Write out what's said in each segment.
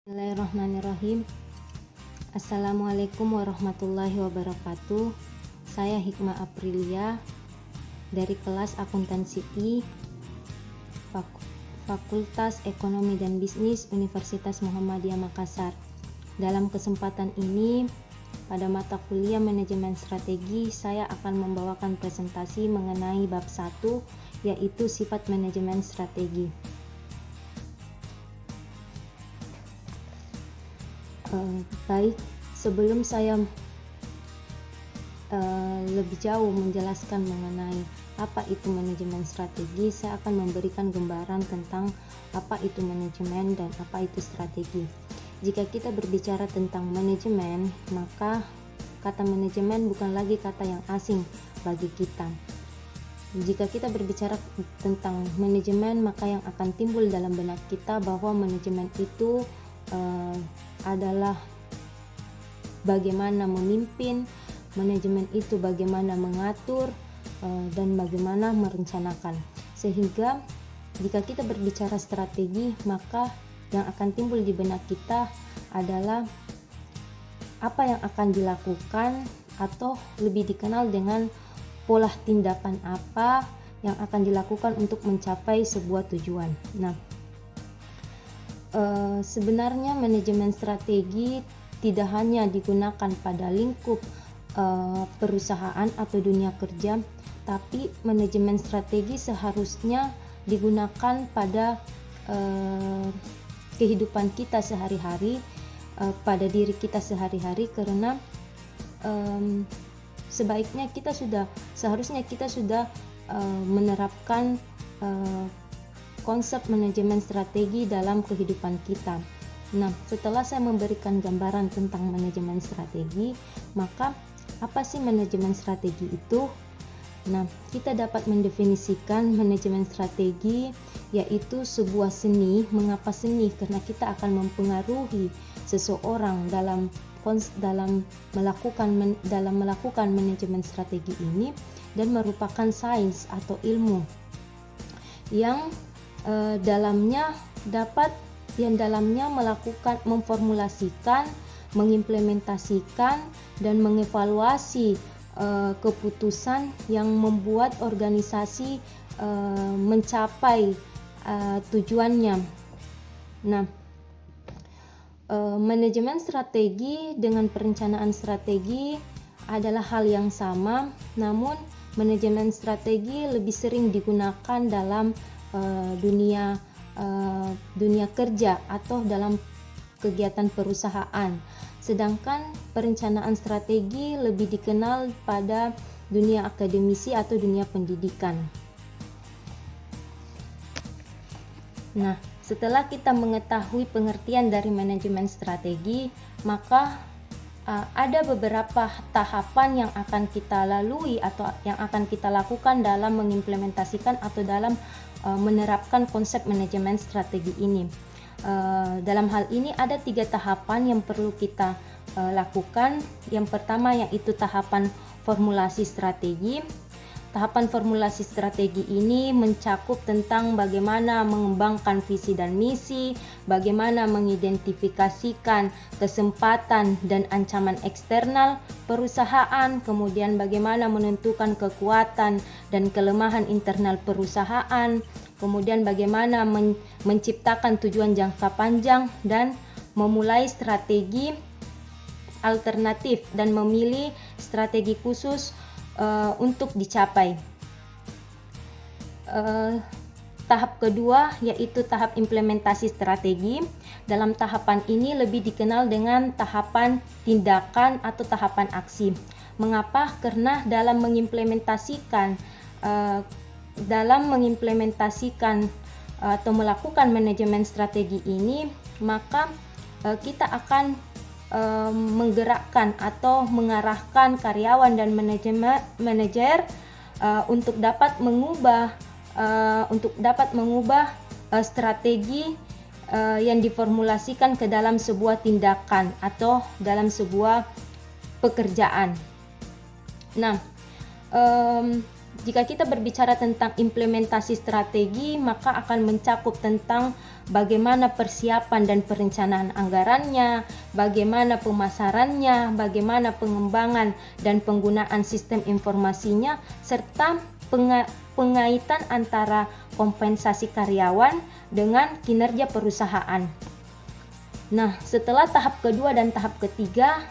Bismillahirrahmanirrahim. Assalamualaikum warahmatullahi wabarakatuh. Saya Hikmah Aprilia dari kelas Akuntansi I, Fakultas Ekonomi dan Bisnis Universitas Muhammadiyah Makassar. Dalam kesempatan ini, pada mata kuliah Manajemen Strategi, saya akan membawakan presentasi mengenai bab 1, yaitu sifat manajemen strategi. Baik, sebelum saya lebih jauh menjelaskan mengenai apa itu manajemen strategi, saya akan memberikan gambaran tentang apa itu manajemen dan apa itu strategi. Jika kita berbicara tentang manajemen, maka kata manajemen bukan lagi kata yang asing bagi kita. Jika kita berbicara tentang manajemen, maka yang akan timbul dalam benak kita bahwa manajemen itu adalah bagaimana memimpin, manajemen itu bagaimana mengatur, dan bagaimana merencanakan. Sehingga jika kita berbicara strategi, maka yang akan timbul di benak kita adalah apa yang akan dilakukan, atau lebih dikenal dengan pola tindakan apa yang akan dilakukan untuk mencapai sebuah tujuan. Sebenarnya manajemen strategi tidak hanya digunakan pada lingkup perusahaan atau dunia kerja, tapi manajemen strategi seharusnya digunakan pada kehidupan kita sehari-hari, pada diri kita sehari-hari, karena seharusnya kita sudah menerapkan konsep manajemen strategi dalam kehidupan kita. Setelah saya memberikan gambaran tentang manajemen strategi, maka apa sih manajemen strategi itu? Kita dapat mendefinisikan manajemen strategi yaitu sebuah seni. Mengapa seni? Karena kita akan mempengaruhi seseorang dalam melakukan manajemen strategi ini, dan merupakan sains atau ilmu yang dalamnya memformulasikan, mengimplementasikan, dan mengevaluasi keputusan yang membuat organisasi mencapai tujuannya. Manajemen strategi dengan perencanaan strategi adalah hal yang sama, namun manajemen strategi lebih sering digunakan dalam dunia kerja atau dalam kegiatan perusahaan, sedangkan perencanaan strategi lebih dikenal pada dunia akademisi atau dunia pendidikan. Setelah kita mengetahui pengertian dari manajemen strategi, maka ada beberapa tahapan yang akan kita lalui atau yang akan kita lakukan dalam mengimplementasikan atau dalam menerapkan konsep manajemen strategi ini. Dalam hal ini ada 3 tahapan yang perlu kita lakukan. Yang pertama yaitu tahapan formulasi strategi. Tahapan formulasi strategi ini mencakup tentang bagaimana mengembangkan visi dan misi, bagaimana mengidentifikasikan kesempatan dan ancaman eksternal perusahaan, kemudian bagaimana menentukan kekuatan dan kelemahan internal perusahaan, kemudian bagaimana menciptakan tujuan jangka panjang dan memulai strategi alternatif dan memilih strategi khusus untuk dicapai. Tahap kedua yaitu tahap implementasi strategi. Dalam tahapan ini lebih dikenal dengan tahapan tindakan atau tahapan aksi. Mengapa? Karena dalam mengimplementasikan atau melakukan manajemen strategi ini, maka kita akan menggerakkan atau mengarahkan karyawan dan manajer untuk dapat mengubah strategi yang diformulasikan ke dalam sebuah tindakan atau dalam sebuah pekerjaan. Jika kita berbicara tentang implementasi strategi, maka akan mencakup tentang bagaimana persiapan dan perencanaan anggarannya, bagaimana pemasarannya, bagaimana pengembangan dan penggunaan sistem informasinya, serta pengaitan antara kompensasi karyawan dengan kinerja perusahaan. Nah, setelah tahap kedua dan tahap ketiga,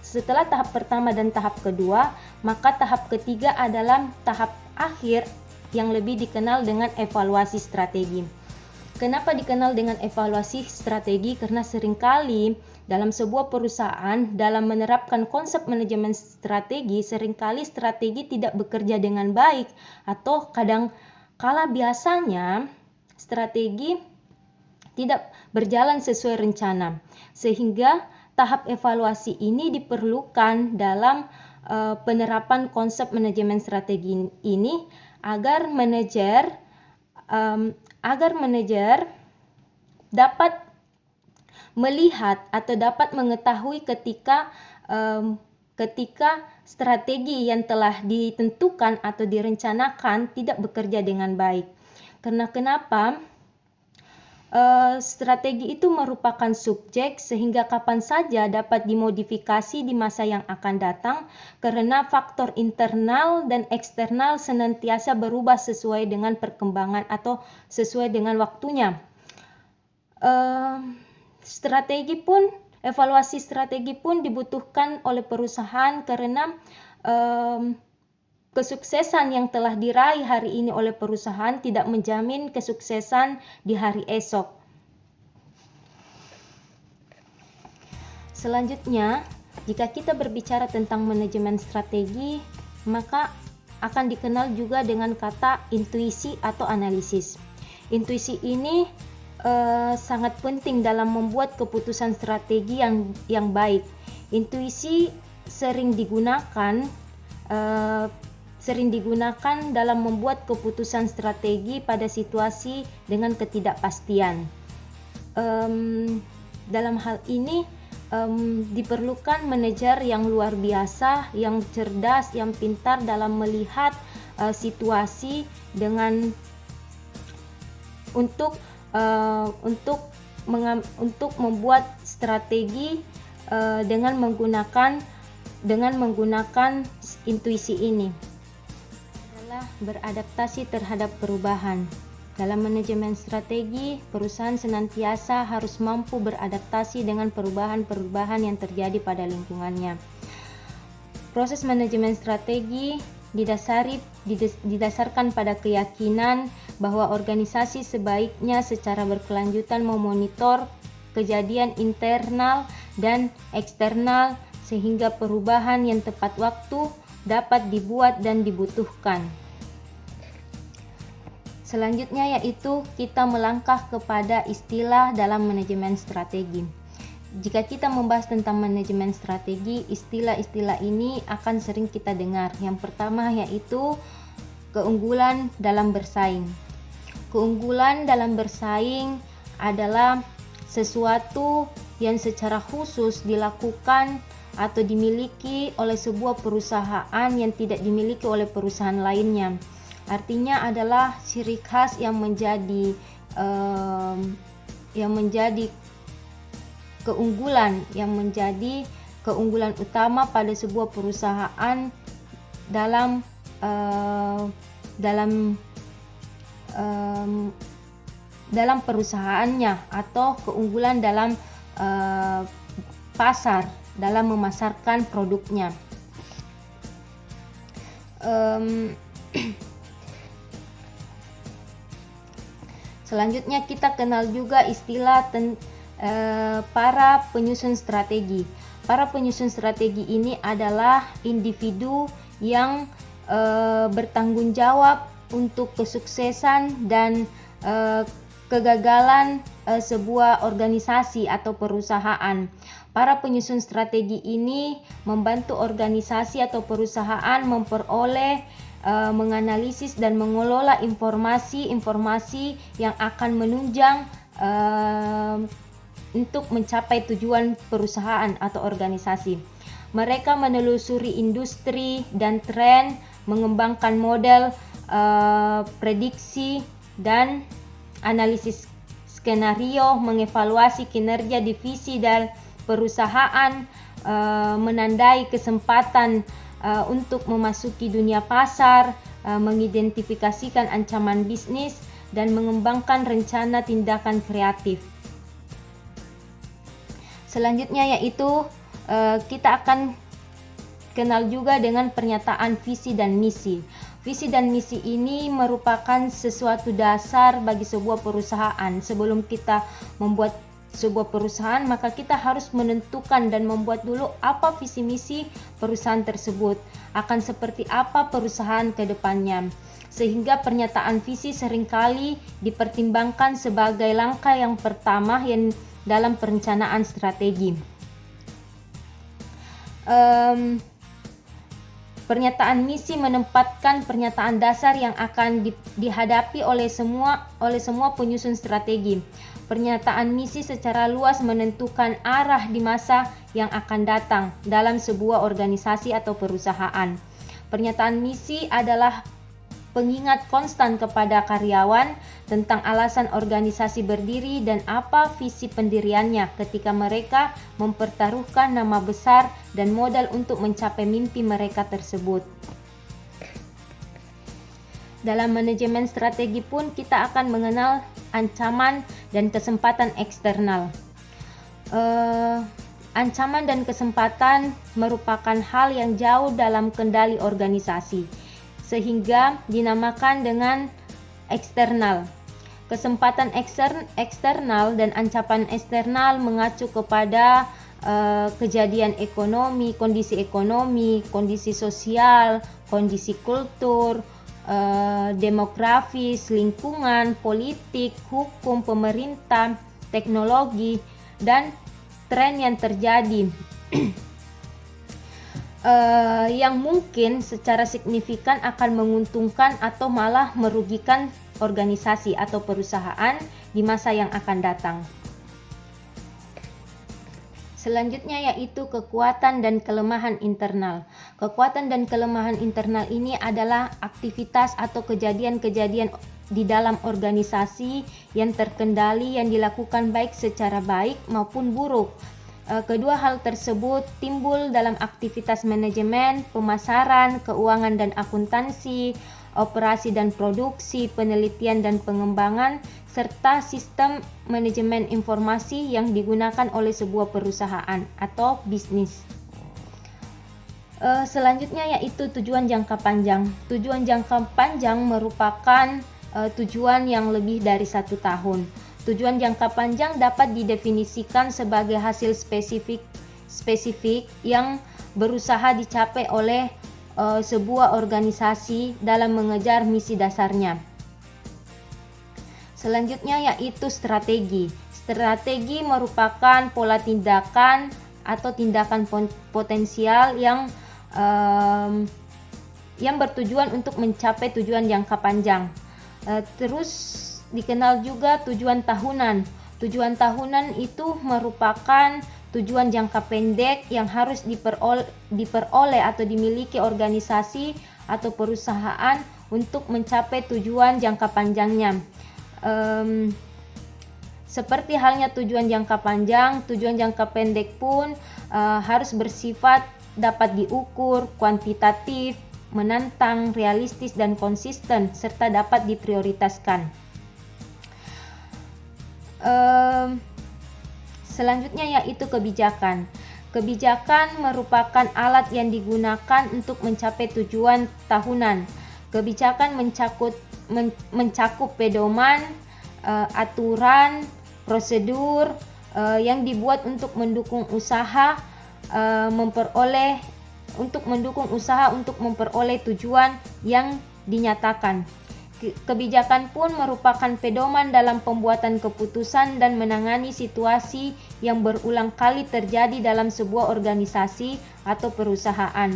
setelah tahap pertama dan tahap kedua, maka tahap ketiga adalah tahap akhir yang lebih dikenal dengan evaluasi strategi. Kenapa dikenal dengan evaluasi strategi? Karena seringkali dalam sebuah perusahaan, dalam menerapkan konsep manajemen strategi, seringkali strategi tidak bekerja dengan baik, atau kadang-kala biasanya strategi tidak berjalan sesuai rencana, sehingga tahap evaluasi ini diperlukan dalam penerapan konsep manajemen strategi ini agar manajer dapat melihat atau dapat mengetahui ketika strategi yang telah ditentukan atau direncanakan tidak bekerja dengan baik. Karena kenapa? Strategi itu merupakan subjek sehingga kapan saja dapat dimodifikasi di masa yang akan datang karena faktor internal dan eksternal senantiasa berubah sesuai dengan perkembangan atau sesuai dengan waktunya. Evaluasi strategi pun dibutuhkan oleh perusahaan karena kesuksesan yang telah diraih hari ini oleh perusahaan tidak menjamin kesuksesan di hari esok. Selanjutnya, jika kita berbicara tentang manajemen strategi, maka akan dikenal juga dengan kata intuisi atau analisis. Intuisi ini sangat penting dalam membuat keputusan strategi yang baik. Intuisi sering digunakan dalam membuat keputusan strategi pada situasi dengan ketidakpastian. Dalam hal ini diperlukan manajer yang luar biasa, yang cerdas, yang pintar dalam melihat situasi untuk membuat strategi dengan menggunakan intuisi ini. Beradaptasi terhadap perubahan. Dalam manajemen strategi, perusahaan senantiasa harus mampu beradaptasi dengan perubahan-perubahan yang terjadi pada lingkungannya. Proses manajemen strategi didasarkan pada keyakinan bahwa organisasi sebaiknya secara berkelanjutan memonitor kejadian internal dan eksternal sehingga perubahan yang tepat waktu dapat dibuat dan dibutuhkan. Selanjutnya yaitu kita melangkah kepada istilah dalam manajemen strategi. Jika kita membahas tentang manajemen strategi, istilah-istilah ini akan sering kita dengar. Yang pertama yaitu keunggulan dalam bersaing. Keunggulan dalam bersaing adalah sesuatu yang secara khusus dilakukan atau dimiliki oleh sebuah perusahaan yang tidak dimiliki oleh perusahaan lainnya. Artinya adalah ciri khas yang menjadi keunggulan utama pada sebuah perusahaan dalam perusahaannya, atau keunggulan dalam pasar dalam memasarkan produknya. Selanjutnya kita kenal juga istilah para penyusun strategi. Para penyusun strategi ini adalah individu yang bertanggung jawab untuk kesuksesan dan kegagalan sebuah organisasi atau perusahaan. Para penyusun strategi ini membantu organisasi atau perusahaan memperoleh, menganalisis dan mengelola informasi-informasi yang akan menunjang untuk mencapai tujuan perusahaan atau organisasi. Mereka menelusuri industri dan tren, mengembangkan model prediksi dan analisis skenario, mengevaluasi kinerja divisi dan perusahaan, menandai kesempatan untuk memasuki dunia pasar, mengidentifikasikan ancaman bisnis, dan mengembangkan rencana tindakan kreatif. Selanjutnya yaitu kita akan kenal juga dengan pernyataan visi dan misi. Visi dan misi ini merupakan sesuatu dasar bagi sebuah perusahaan. Sebelum kita membuat sebuah perusahaan, maka kita harus menentukan dan membuat dulu apa visi misi perusahaan tersebut, akan seperti apa perusahaan ke depannya. Sehingga pernyataan visi seringkali dipertimbangkan sebagai langkah yang pertama yang dalam perencanaan strategi. Pernyataan misi menempatkan pernyataan dasar yang akan dihadapi oleh semua penyusun strategi. Pernyataan misi secara luas menentukan arah di masa yang akan datang dalam sebuah organisasi atau perusahaan. Pernyataan misi adalah pengingat konstan kepada karyawan tentang alasan organisasi berdiri dan apa visi pendiriannya ketika mereka mempertaruhkan nama besar dan modal untuk mencapai mimpi mereka tersebut. Dalam manajemen strategi pun kita akan mengenal ancaman dan kesempatan eksternal. Ancaman dan kesempatan merupakan hal yang jauh dalam kendali organisasi, sehingga dinamakan dengan eksternal. Kesempatan eksternal dan ancaman eksternal mengacu kepada kejadian ekonomi, kondisi sosial, kondisi kultur, demografis, lingkungan, politik, hukum, pemerintah, teknologi, dan tren yang terjadi. Yang mungkin secara signifikan akan menguntungkan atau malah merugikan organisasi atau perusahaan di masa yang akan datang. Selanjutnya yaitu kekuatan dan kelemahan internal. Kekuatan dan kelemahan internal ini adalah aktivitas atau kejadian-kejadian di dalam organisasi yang terkendali yang dilakukan baik secara baik maupun buruk. Kedua hal tersebut timbul dalam aktivitas manajemen, pemasaran, keuangan dan akuntansi, operasi dan produksi, penelitian dan pengembangan, serta sistem manajemen informasi yang digunakan oleh sebuah perusahaan atau bisnis. Selanjutnya yaitu tujuan jangka panjang. Tujuan jangka panjang merupakan tujuan yang lebih dari 1 tahun. Tujuan jangka panjang dapat didefinisikan sebagai hasil spesifik yang berusaha dicapai oleh sebuah organisasi dalam mengejar misi dasarnya. Selanjutnya yaitu strategi. Strategi merupakan pola tindakan atau tindakan potensial yang bertujuan untuk mencapai tujuan jangka panjang. Terus dikenal juga tujuan tahunan. Tujuan tahunan itu merupakan tujuan jangka pendek yang harus diperoleh atau dimiliki organisasi atau perusahaan untuk mencapai tujuan jangka panjangnya. Seperti halnya tujuan jangka panjang, tujuan jangka pendek pun harus bersifat dapat diukur, kuantitatif, menantang, realistis dan konsisten, serta dapat diprioritaskan. Selanjutnya yaitu kebijakan. Kebijakan merupakan alat yang digunakan untuk mencapai tujuan tahunan. Kebijakan mencakup pedoman, aturan, prosedur yang dibuat untuk mendukung usaha untuk memperoleh tujuan yang dinyatakan. Kebijakan pun merupakan pedoman dalam pembuatan keputusan dan menangani situasi yang berulang kali terjadi dalam sebuah organisasi atau perusahaan.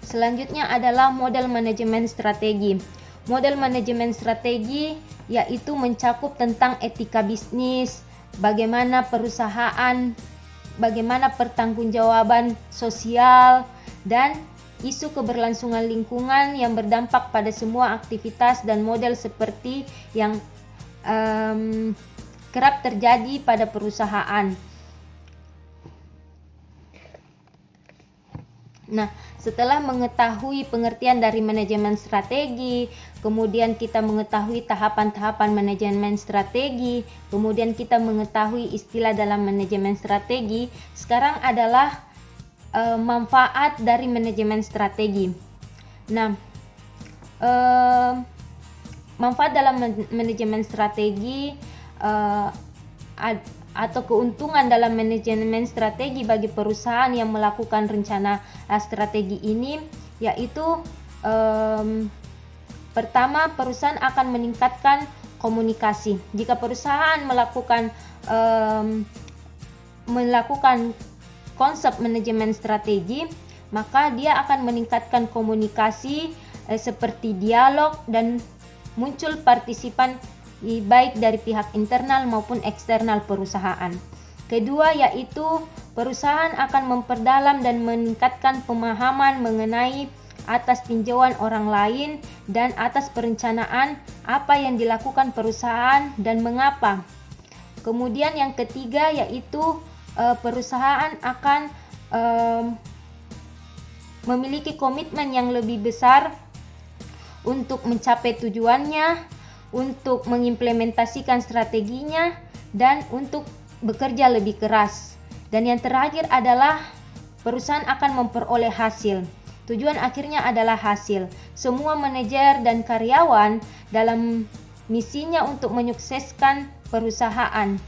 Selanjutnya adalah model manajemen strategi. Model manajemen strategi yaitu mencakup tentang etika bisnis, bagaimana perusahaan bagaimana pertanggungjawaban sosial, dan isu keberlangsungan lingkungan yang berdampak pada semua aktivitas dan model seperti yang kerap terjadi pada perusahaan. Nah, setelah mengetahui pengertian dari manajemen strategi, kemudian kita mengetahui tahapan-tahapan manajemen strategi, kemudian kita mengetahui istilah dalam manajemen strategi, sekarang adalah manfaat dari manajemen strategi. Nah, manfaat dalam manajemen strategi atau keuntungan dalam manajemen strategi bagi perusahaan yang melakukan rencana strategi ini, yaitu pertama, perusahaan akan meningkatkan komunikasi. Jika perusahaan melakukan konsep manajemen strategi, maka dia akan meningkatkan komunikasi seperti dialog dan muncul partisipan baik dari pihak internal maupun eksternal perusahaan. Kedua, yaitu perusahaan akan memperdalam dan meningkatkan pemahaman mengenai atas tinjauan orang lain dan atas perencanaan apa yang dilakukan perusahaan dan mengapa. Kemudian yang ketiga, yaitu perusahaan akan memiliki komitmen yang lebih besar untuk mencapai tujuannya, untuk mengimplementasikan strateginya, dan untuk bekerja lebih keras. Dan yang terakhir adalah perusahaan akan memperoleh hasil. Tujuan akhirnya adalah hasil. Semua manajer dan karyawan dalam misinya untuk menyukseskan perusahaan.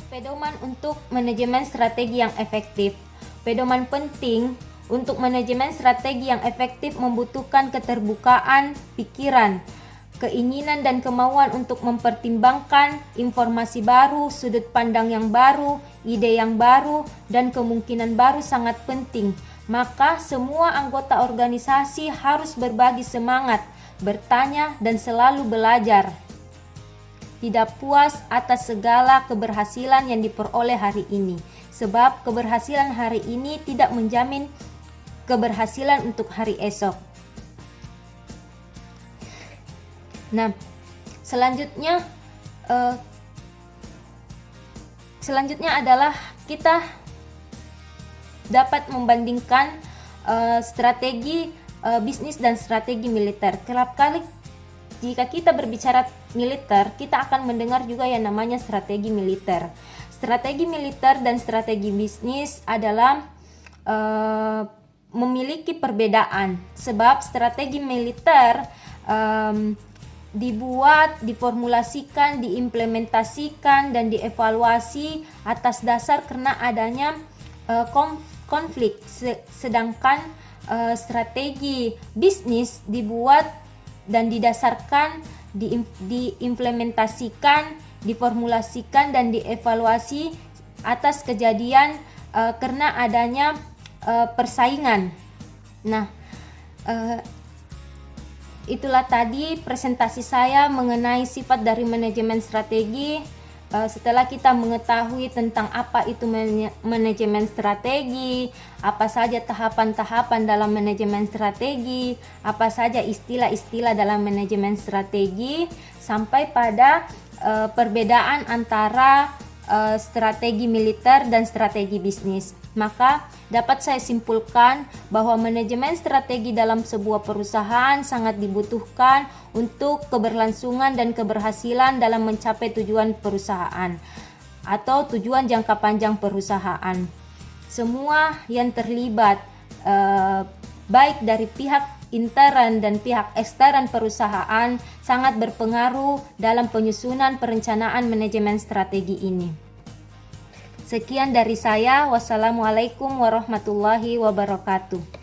Pedoman untuk manajemen strategi yang efektif. Pedoman penting untuk manajemen strategi yang efektif membutuhkan keterbukaan pikiran, keinginan dan kemauan untuk mempertimbangkan informasi baru, sudut pandang yang baru, ide yang baru, dan kemungkinan baru sangat penting. Maka semua anggota organisasi harus berbagi semangat, bertanya, dan selalu belajar. Tidak puas atas segala keberhasilan yang diperoleh hari ini, sebab keberhasilan hari ini tidak menjamin keberhasilan untuk hari esok. Nah, selanjutnya adalah kita dapat membandingkan strategi bisnis dan strategi militer. Kerap kali jika kita berbicara militer, kita akan mendengar juga yang namanya strategi militer. Strategi militer dan strategi bisnis adalah memiliki perbedaan, sebab strategi militer dibuat, diformulasikan, diimplementasikan, dan dievaluasi atas dasar karena adanya konflik, sedangkan strategi bisnis dibuat dan didasarkan, diimplementasikan, diformulasikan, dan dievaluasi atas kejadian karena adanya persaingan. Nah, itulah tadi presentasi saya mengenai sifat dari manajemen strategi. Setelah kita mengetahui tentang apa itu manajemen strategi, apa saja tahapan-tahapan dalam manajemen strategi, apa saja istilah-istilah dalam manajemen strategi, sampai pada perbedaan antara strategi militer dan strategi bisnis. Maka dapat saya simpulkan bahwa manajemen strategi dalam sebuah perusahaan sangat dibutuhkan untuk keberlangsungan dan keberhasilan dalam mencapai tujuan perusahaan atau tujuan jangka panjang perusahaan. Semua yang terlibat baik dari pihak intern dan pihak ekstern perusahaan sangat berpengaruh dalam penyusunan perencanaan manajemen strategi ini. Sekian dari saya. Wassalamualaikum warahmatullahi wabarakatuh.